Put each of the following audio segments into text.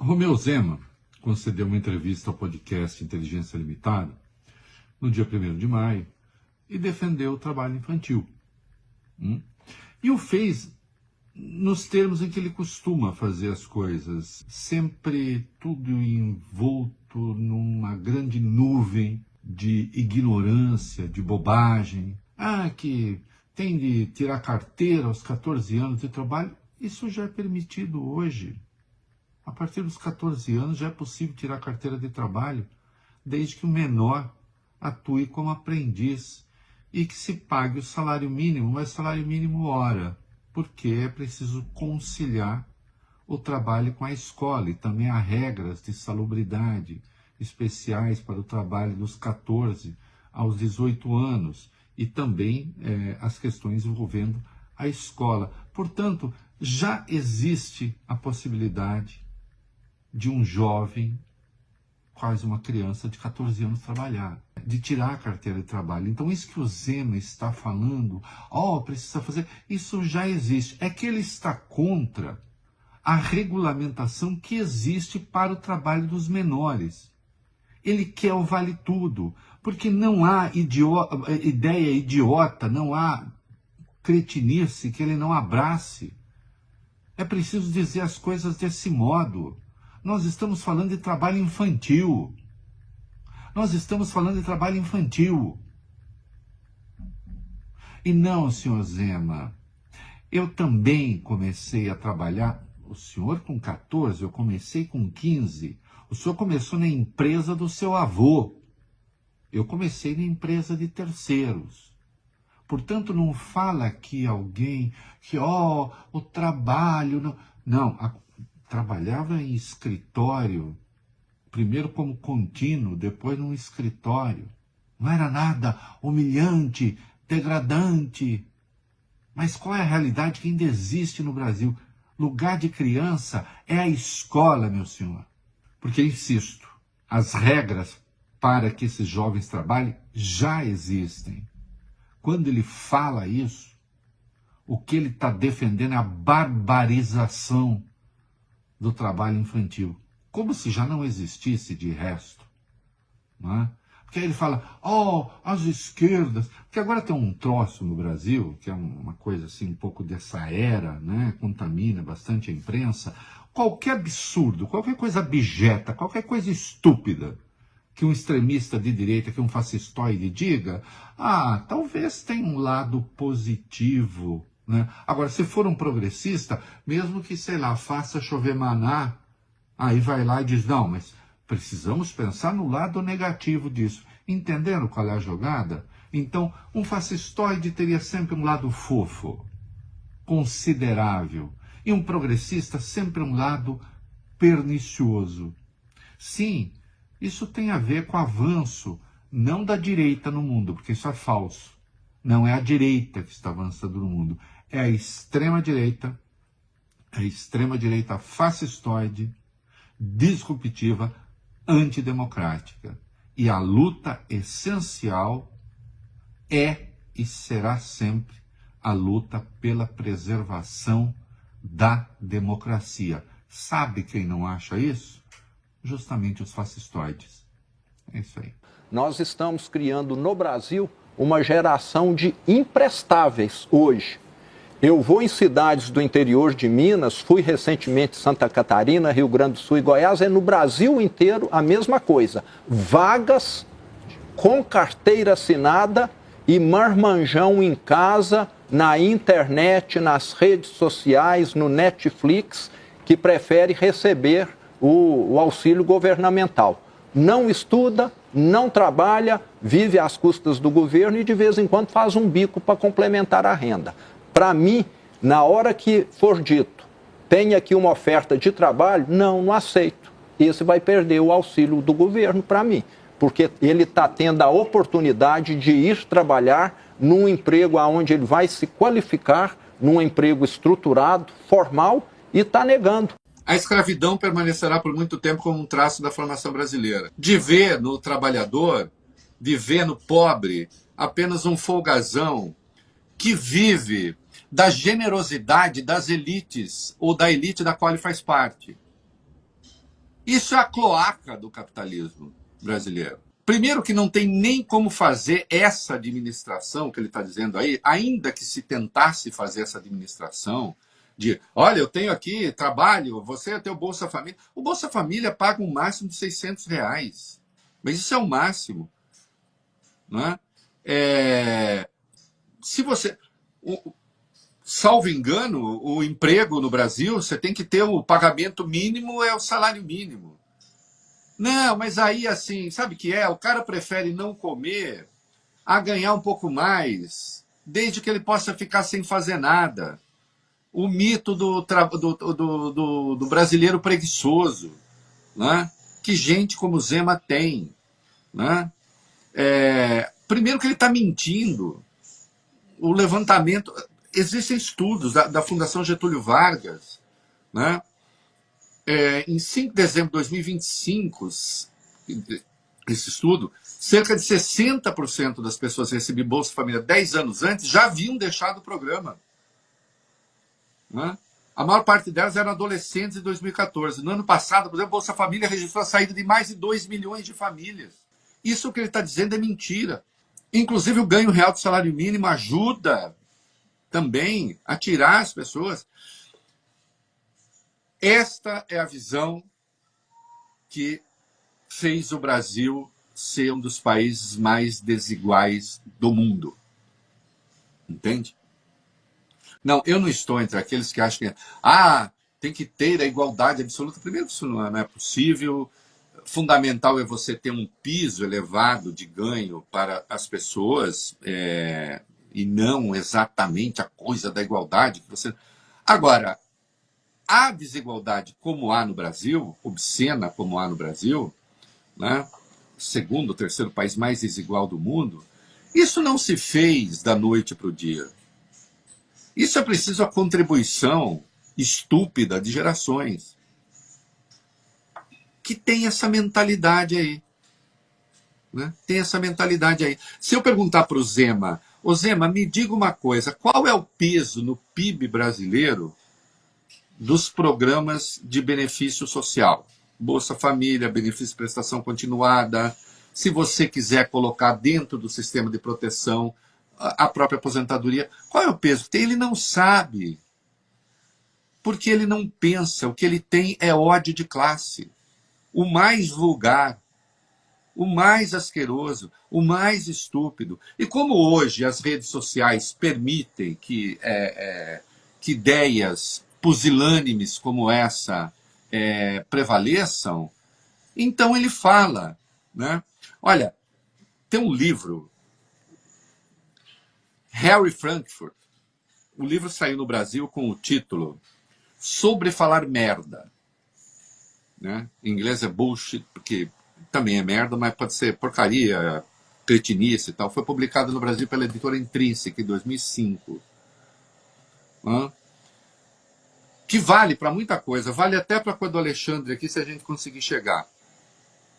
Romeu Zema concedeu uma entrevista ao podcast Inteligência Limitada no dia 1º de maio e defendeu o trabalho infantil. E o fez nos termos em que ele costuma fazer as coisas, sempre tudo envolto numa grande nuvem de ignorância, de bobagem. Que tem de tirar carteira aos 14 anos de trabalho. Isso já é permitido hoje. A partir dos 14 anos já é possível tirar carteira de trabalho, desde que o menor atue como aprendiz e que se pague o salário mínimo, mas salário mínimo hora, porque é preciso conciliar o trabalho com a escola e também há regras de salubridade especiais para o trabalho dos 14 aos 18 anos e também as questões envolvendo a escola. Portanto, já existe a possibilidade de um jovem, quase uma criança de 14 anos, trabalhar, de tirar a carteira de trabalho. Então, isso que o Zema está falando, precisa fazer, isso já existe. É que ele está contra a regulamentação que existe para o trabalho dos menores. Ele quer o vale tudo, porque não há ideia idiota, não há cretinice que ele não abrace. É preciso dizer as coisas desse modo. Nós estamos falando de trabalho infantil. E não, senhor Zema, eu também comecei a trabalhar, o senhor com 14, eu comecei com 15. O senhor começou na empresa do seu avô. Eu comecei na empresa de terceiros. Portanto, não fala aqui alguém que, o trabalho... Não, trabalhava em escritório, primeiro como contínuo, depois num escritório. Não era nada humilhante, degradante. Mas qual é a realidade que ainda existe no Brasil? Lugar de criança é a escola, meu senhor. Porque, insisto, as regras para que esses jovens trabalhem já existem. Quando ele fala isso, o que ele está defendendo é a barbarização do trabalho infantil, como se já não existisse de resto. Não é? Porque aí ele fala, as esquerdas, porque agora tem um troço no Brasil, que é uma coisa assim, um pouco dessa era, né? Contamina bastante a imprensa. Qualquer absurdo, qualquer coisa abjeta, qualquer coisa estúpida que um extremista de direita, que um fascistoide diga, talvez tenha um lado positivo, né? Agora, se for um progressista, mesmo que, faça chover maná, aí vai lá e diz, não, mas precisamos pensar no lado negativo disso. Entenderam qual é a jogada? Então, um fascistoide teria sempre um lado fofo, considerável, e um progressista sempre um lado pernicioso. Sim, isso tem a ver com o avanço, não da direita no mundo, porque isso é falso. Não é a direita que está avançando no mundo, é a extrema-direita fascistoide, disruptiva, antidemocrática. E a luta essencial é e será sempre a luta pela preservação da democracia. Sabe quem não acha isso? Justamente os fascistoides. É isso aí. Nós estamos criando no Brasil uma geração de imprestáveis hoje. Eu vou em cidades do interior de Minas, fui recentemente em Santa Catarina, Rio Grande do Sul e Goiás, no Brasil inteiro a mesma coisa. Vagas com carteira assinada e marmanjão em casa, na internet, nas redes sociais, no Netflix, que prefere receber o auxílio governamental. Não estuda, não trabalha, vive às custas do governo e de vez em quando faz um bico para complementar a renda. Para mim, na hora que for dito, tem aqui uma oferta de trabalho, não aceito. Esse vai perder o auxílio do governo para mim, porque ele está tendo a oportunidade de ir trabalhar num emprego onde ele vai se qualificar, num emprego estruturado, formal, e está negando. A escravidão permanecerá por muito tempo como um traço da formação brasileira. De ver no trabalhador, de ver no pobre, apenas um folgazão que vive da generosidade das elites ou da elite da qual ele faz parte. Isso é a cloaca do capitalismo brasileiro. Primeiro que não tem nem como fazer essa administração que ele está dizendo aí, ainda que se tentasse fazer essa administração de, olha, eu tenho aqui trabalho, você tem o Bolsa Família. O Bolsa Família paga um máximo de R$ 600. Mas isso é o máximo. Não é? Se você... Salvo engano, o emprego no Brasil, você tem que ter o pagamento mínimo, é o salário mínimo. Não, mas aí assim, sabe o que é? O cara prefere não comer a ganhar um pouco mais, desde que ele possa ficar sem fazer nada. O mito do brasileiro preguiçoso, né? Que gente como Zema tem. Né? Primeiro que ele está mentindo. O levantamento... Existem estudos da Fundação Getúlio Vargas, né? Em 5 de dezembro de 2025, esse estudo, cerca de 60% das pessoas que recebiam Bolsa Família 10 anos antes já haviam deixado o programa. Né? A maior parte delas eram adolescentes em 2014. No ano passado, por exemplo, Bolsa Família registrou a saída de mais de 2 milhões de famílias. Isso que ele está dizendo é mentira. Inclusive, o ganho real do salário mínimo ajuda também a tirar as pessoas. Esta é a visão que fez o Brasil ser um dos países mais desiguais do mundo. Entende? Não, eu não estou entre aqueles que acham que tem que ter a igualdade absoluta. Primeiro, isso não é possível. Fundamental é você ter um piso elevado de ganho para as pessoas, e não exatamente a coisa da igualdade que você... Agora, a desigualdade como há no Brasil, obscena como há no Brasil, né? Segundo ou terceiro país mais desigual do mundo, isso não se fez da noite para o dia. Isso é preciso a contribuição estúpida de gerações que tem essa mentalidade aí. Né? Tem essa mentalidade aí. Se eu perguntar para o Zema, ô Zema, me diga uma coisa, qual é o peso no PIB brasileiro dos programas de benefício social? Bolsa Família, benefício de prestação continuada, se você quiser colocar dentro do sistema de proteção a própria aposentadoria, qual é o peso que tem? Ele não sabe, porque ele não pensa, o que ele tem é ódio de classe. O mais vulgar, o mais asqueroso, o mais estúpido. E como hoje as redes sociais permitem que ideias pusilânimes como essa prevaleçam, então ele fala. Né? Olha, tem um livro, Harry Frankfurt, o livro saiu no Brasil com o título Sobre Falar Merda. Né? Em inglês é bullshit, porque também é merda, mas pode ser porcaria, cretinice e tal. Foi publicado no Brasil pela editora Intrínseca em 2005. Que vale para muita coisa, vale até para a coisa do Alexandre aqui, se a gente conseguir chegar.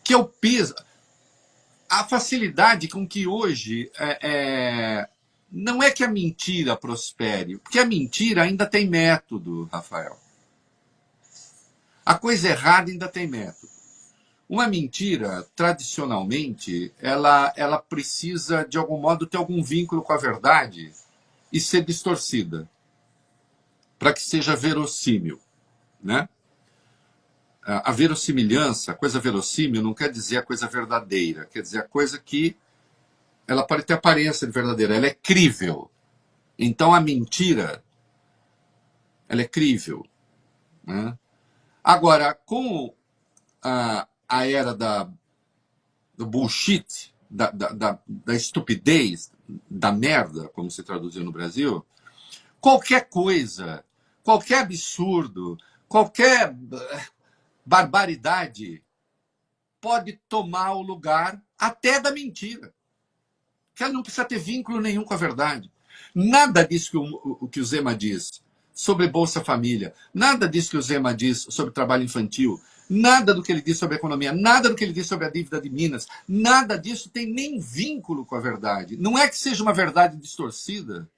Que é o peso, a facilidade com que hoje não é que a mentira prospere, porque a mentira ainda tem método, Rafael. A coisa errada ainda tem método. Uma mentira, tradicionalmente, ela precisa, de algum modo, ter algum vínculo com a verdade e ser distorcida, para que seja verossímil. Né? A verossimilhança, a coisa verossímil, não quer dizer a coisa verdadeira, quer dizer a coisa que ela pode ter aparência de verdadeira, ela é crível. Então a mentira, ela é crível. Né? Agora, com a era do bullshit, da estupidez, da merda, como se traduziu no Brasil, qualquer coisa, qualquer absurdo, qualquer barbaridade pode tomar o lugar até da mentira. Que ela não precisa ter vínculo nenhum com a verdade. Nada disso que o Zema diz sobre Bolsa Família, nada disso que o Zema diz sobre trabalho infantil, nada do que ele diz sobre a economia, nada do que ele diz sobre a dívida de Minas, nada disso tem nem vínculo com a verdade. Não é que seja uma verdade distorcida.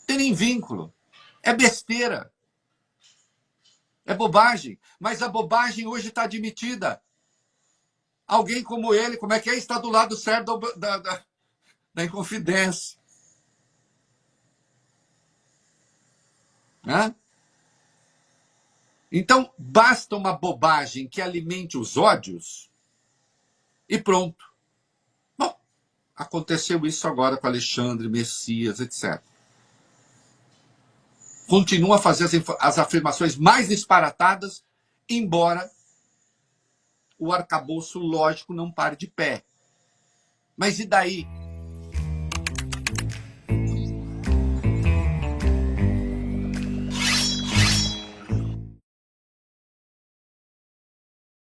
Tem nem vínculo. É besteira. É bobagem. Mas a bobagem hoje está admitida. Alguém como ele, como é que é? Está do lado certo da Inconfidência. Né? Então, basta uma bobagem que alimente os ódios e pronto. Bom, aconteceu isso agora com Alexandre, Messias, etc. Continua a fazer as afirmações mais disparatadas, embora o arcabouço lógico não pare de pé. Mas e daí?